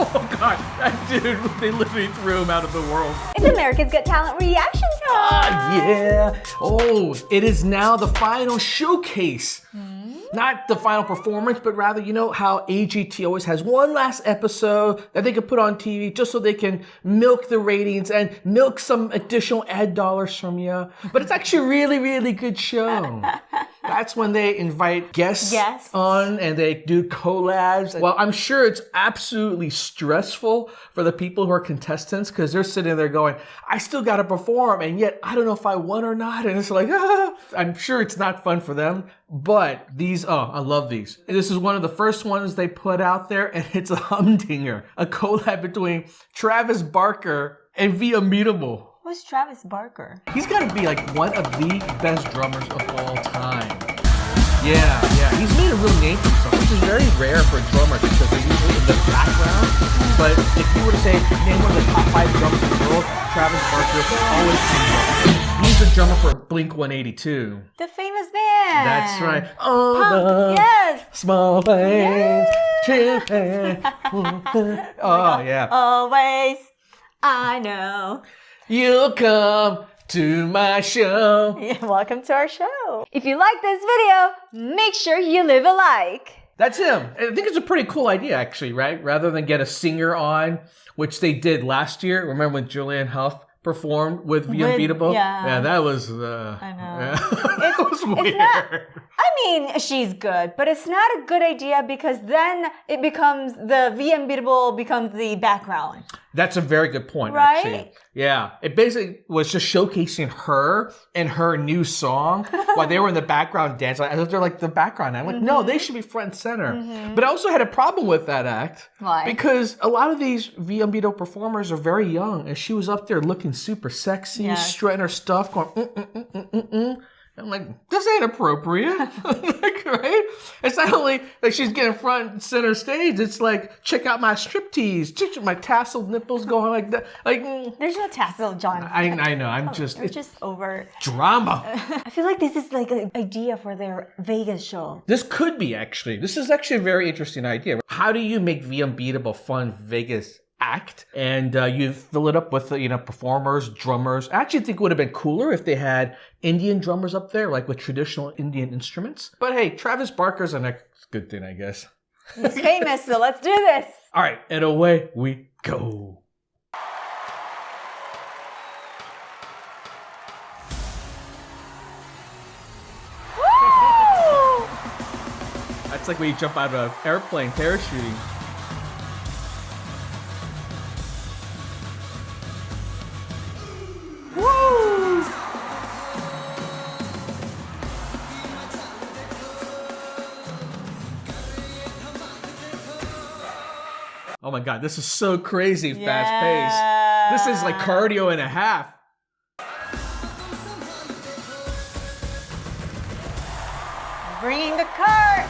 Oh God, that dude, they literally threw him out of the world. It's America's Got Talent reaction time! Yeah. Oh, it is now the final showcase. Not the final performance, but rather, you know how AGT always has one last episode that they can put on TV just so they can milk the ratings and milk some additional ad dollars from you. But it's actually a really, really good show. That's when they invite guests on and they do collabs. Well, I'm sure it's absolutely stressful for the people who are contestants because they're sitting there going, I still got to perform and yet I don't know if I won or not. And it's like, I'm sure it's not fun for them. But these, I love these. This is one of the first ones they put out there, and it's a humdinger, a collab between Travis Barker and V.Unbeatable. Who's Travis Barker? He's got to be like one of the best drummers of all time. Yeah. He's made a real name for himself, which is very rare for a drummer because they're usually in the background. But if you were to say, name one of the top 5 drummers in the world, Travis Barker always comes up. He's the drummer for Blink-182. The famous band. That's right. Oh, yes. Small things. Oh, yeah. Always, I know. You'll come to my show. Yeah, welcome to our show. If you like this video, make sure you leave a like. That's him. I think it's a pretty cool idea, actually, right? Rather than get a singer on, which they did last year. Remember when Julianne Hough performed with V.Unbeatable? Yeah, that was... I know. Yeah. That was weird. I mean, she's good, but it's not a good idea because then it becomes the V.Unbeatable becomes the background. That's a very good point, right? Actually. Yeah. It basically was just showcasing her and her new song while they were in the background dancing. I thought they're like the background. I'm like, no, they should be front and center. But I also had a problem with that act. Why? Because a lot of these V.Unbeatable performers are very young, and she was up there looking super sexy, strutting her stuff, going, I'm like, this ain't appropriate. Like, right? It's not only like she's getting front and center stage. It's like, check out my striptease. Check my tasseled nipples going like that. Like, there's no tassel, John. I know. It's just over drama. I feel like this is like an idea for their Vegas show. This could be actually. This is actually a very interesting idea. How do you make V.Unbeatable fun Vegas act and you fill it up with performers, drummers? I actually think it would have been cooler if they had Indian drummers up there, like with traditional Indian instruments. But hey, Travis Barker's a next good thing, I guess. He's famous, so let's do this. All right, and away we go. Woo! That's like when you jump out of an airplane parachuting. Oh my God, this is so crazy fast paced. This is like cardio and a half. Bringing the cart.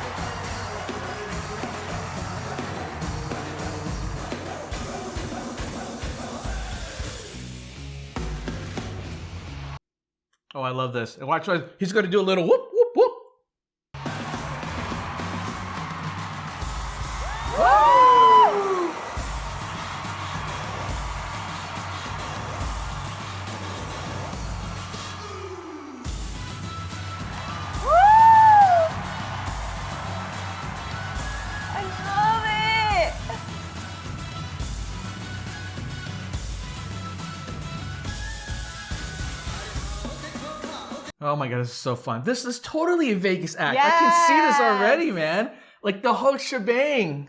Oh, I love this. And watch, he's going to do a little whoop, whoop, whoop. Oh my God, this is so fun. This is totally a Vegas act. I can see this already, man. Like the whole shebang.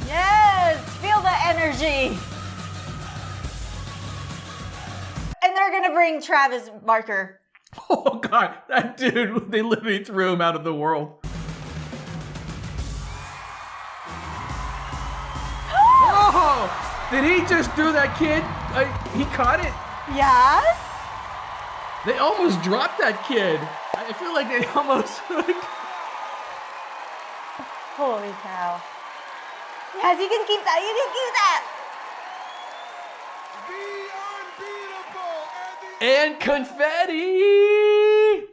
Yes, feel the energy. And they're gonna bring Travis Barker. Oh God, that dude, they literally threw him out of the world. Oh, did he just do that kid? He caught it. Yes. They almost dropped that kid. I feel like they almost... Holy cow. Yes, you can keep that. You can keep that. And confetti!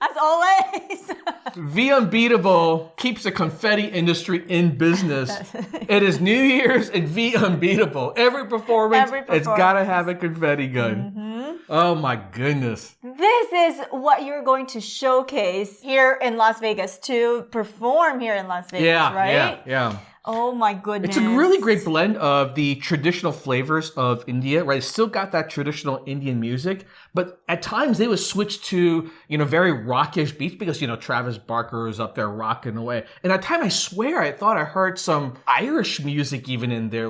As always. V.Unbeatable keeps the confetti industry in business. It is New Year's and V.Unbeatable. Every performance, it's gotta have a confetti gun. Mm-hmm. Oh my goodness. This is what you're going to showcase here in Las Vegas, to perform here in Las Vegas, right? Yeah. Oh my goodness. It's a really great blend of the traditional flavors of India, right? It's still got that traditional Indian music, but at times they would switch to, very rockish beats because, Travis Barker is up there rocking away. And at time, I swear, I thought I heard some Irish music even in there,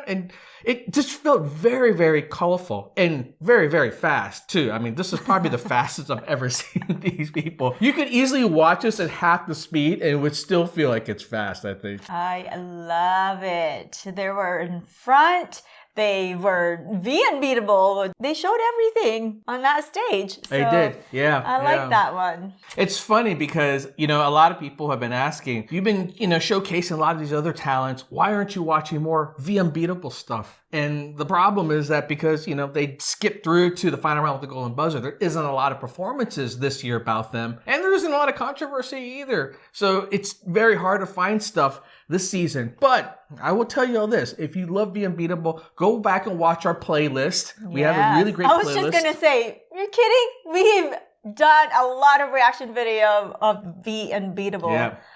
and it just felt very, very colorful and very, very fast too. I mean, this is probably the fastest I've ever seen these people. You could easily watch this at half the speed and it would still feel like it's fast, I think. I love it. They were in front. They were V.Unbeatable. They showed everything on that stage. So they did, yeah. I like that one. It's funny because, a lot of people have been asking, you've been, showcasing a lot of these other talents. Why aren't you watching more V.Unbeatable stuff? And the problem is that because, they skipped through to the final round with the Golden Buzzer, there isn't a lot of performances this year about them. And there isn't a lot of controversy either. So it's very hard to find stuff this season. But I will tell you all this. If you love V.Unbeatable, go back and watch our playlist. We have a really great playlist. I was just going to say, you're kidding? We've done a lot of reaction video of V.Unbeatable.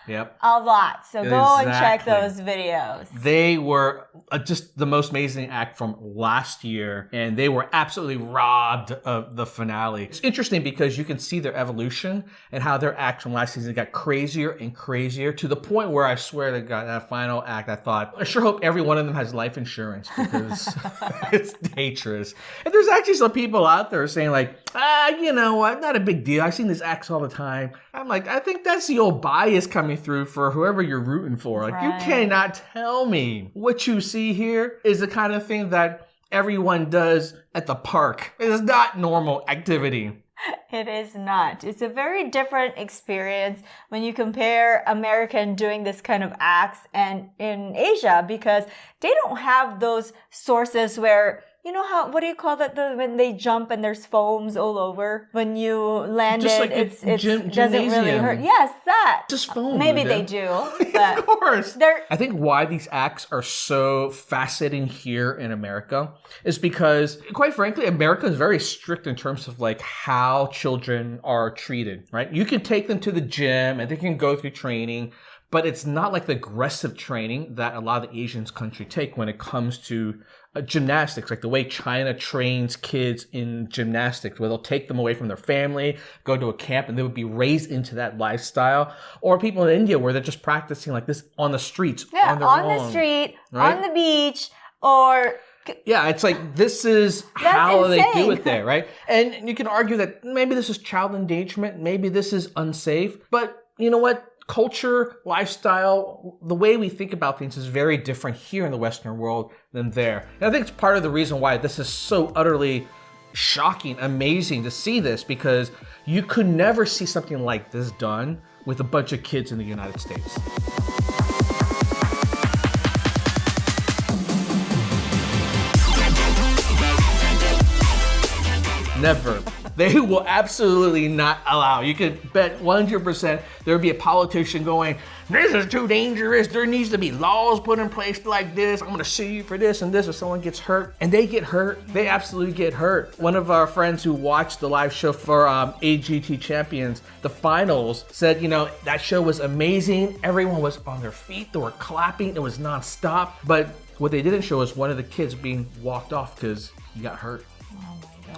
Yep. A lot. So go and check those videos. They were just the most amazing act from last year, and they were absolutely robbed of the finale. It's interesting because you can see their evolution and how their act from last season got crazier and crazier to the point where I swear to God, that final act, I thought, I sure hope every one of them has life insurance because it's dangerous. And there's actually some people out there saying like, you know what, not a big deal. I've seen these acts all the time. I'm like, I think that's the old bias coming through for whoever you're rooting for. Like, you cannot tell me what you see here is the kind of thing that everyone does at the park. It is not normal activity. It is not. It's a very different experience when you compare American doing this kind of acts and in Asia, because they don't have those sources where, you know how, what do you call that, when they jump and there's foams all over? When you land just it, like it doesn't really hurt. Yes, that. Just foam. Maybe they do. But of course. I think why these acts are so fascinating here in America is because, quite frankly, America is very strict in terms of like how children are treated, right? You can take them to the gym and they can go through training, but it's not like the aggressive training that a lot of the Asian countries take when it comes to gymnastics, like the way China trains kids in gymnastics, where they'll take them away from their family, go to a camp, and they would be raised into that lifestyle. Or people in India where they're just practicing like this on the streets, on their own, the street, right? On the beach, or... Yeah, it's like this is how they do it there, right? And you can argue that maybe this is child endangerment, maybe this is unsafe, but you know what? Culture, lifestyle, the way we think about things is very different here in the Western world than there. And I think it's part of the reason why this is so utterly shocking, amazing to see this, because you could never see something like this done with a bunch of kids in the United States. Never. They will absolutely not allow. You could bet 100% there would be a politician going, this is too dangerous. There needs to be laws put in place like this. I'm going to sue you for this and this. If someone gets hurt, and they get hurt, they absolutely get hurt. One of our friends who watched the live show for AGT Champions, the finals, said, that show was amazing. Everyone was on their feet. They were clapping. It was nonstop. But what they didn't show is one of the kids being walked off because he got hurt.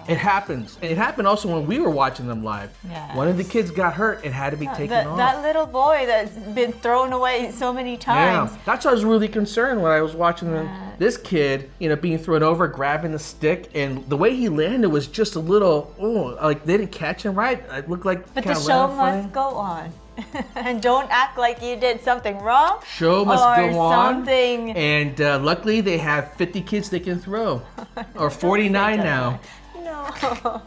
It happens. And it happened also when we were watching them live. Yes. One of the kids got hurt and had to be taken off. That little boy that's been thrown away so many times. Yeah. That's why I was really concerned when I was watching them. This kid, being thrown over, grabbing the stick, and the way he landed was just a little, like they didn't catch him right. It looked like But the show must go on. And don't act like you did something wrong. Show must go on. Something. And luckily they have 50 kids they can throw. Or 49 now. No.